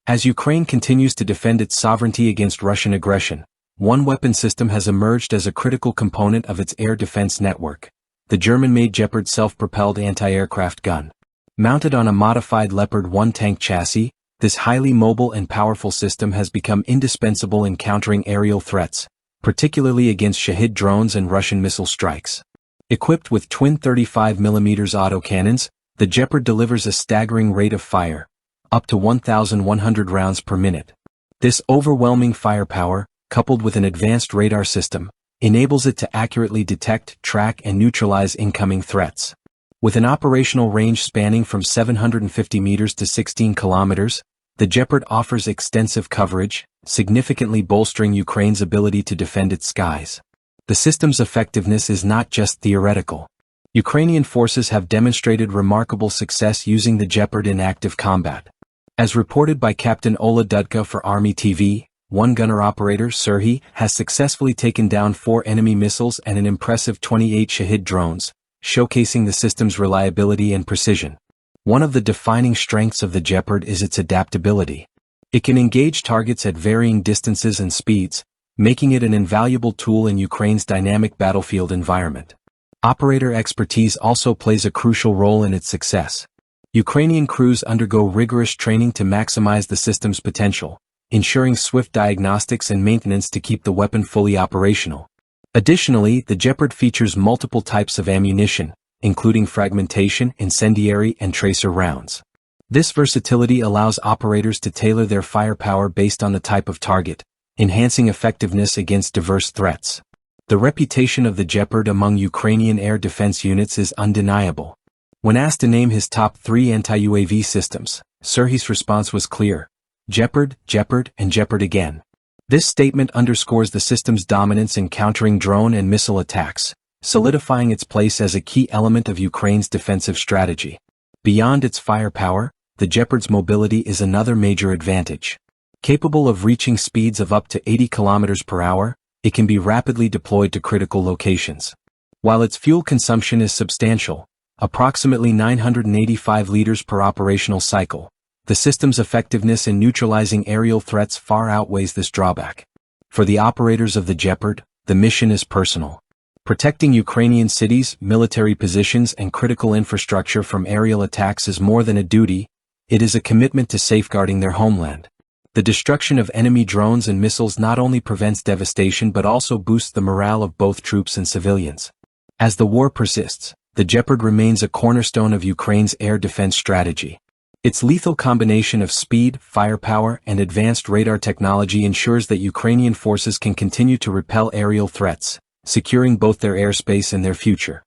As Ukraine continues to defend its sovereignty against Russian aggression, one weapon system has emerged as a critical component of its air defense network: the German-made Gepard self-propelled anti-aircraft gun. Mounted on a modified Leopard 1 tank chassis, this highly mobile and powerful system has become indispensable in countering aerial threats, particularly against Shahid drones and Russian missile strikes. Equipped with twin 35mm autocannons, the Gepard delivers a staggering rate of fire, up to 1,100 rounds per minute. This overwhelming firepower, coupled with an advanced radar system, enables it to accurately detect, track, and neutralize incoming threats. With an operational range spanning from 750 meters to 16 kilometers, the Gepard offers extensive coverage, significantly bolstering Ukraine's ability to defend its skies. The system's effectiveness is not just theoretical. Ukrainian forces have demonstrated remarkable success using the Gepard in active combat. As reported by Captain Ola Dudka for Army TV, one gunner operator, Serhiy, has successfully taken down 4 enemy missiles and an impressive 28 Shahid drones, showcasing the system's reliability and precision. One of the defining strengths of the Gepard is its adaptability. It can engage targets at varying distances and speeds, making it an invaluable tool in Ukraine's dynamic battlefield environment. Operator expertise also plays a crucial role in its success. Ukrainian crews undergo rigorous training to maximize the system's potential, ensuring swift diagnostics and maintenance to keep the weapon fully operational. Additionally, the Gepard features multiple types of ammunition, including fragmentation, incendiary, and tracer rounds. This versatility allows operators to tailor their firepower based on the type of target, enhancing effectiveness against diverse threats. The reputation of the Gepard among Ukrainian air defense units is undeniable. When asked to name his top 3 anti-UAV systems, Serhiy's response was clear: Gepard, Gepard, and Gepard again. This statement underscores the system's dominance in countering drone and missile attacks, solidifying its place as a key element of Ukraine's defensive strategy. Beyond its firepower, the Gepard's mobility is another major advantage. Capable of reaching speeds of up to 80 km per hour, it can be rapidly deployed to critical locations. While its fuel consumption is substantial, approximately 985 liters per operational cycle, the system's effectiveness in neutralizing aerial threats far outweighs this drawback. For the operators of the Gepard, the mission is personal. Protecting Ukrainian cities, military positions, and critical infrastructure from aerial attacks is more than a duty, it is a commitment to safeguarding their homeland. The destruction of enemy drones and missiles not only prevents devastation but also boosts the morale of both troops and civilians. As the war persists, the Gepard remains a cornerstone of Ukraine's air defense strategy. Its lethal combination of speed, firepower, and advanced radar technology ensures that Ukrainian forces can continue to repel aerial threats, securing both their airspace and their future.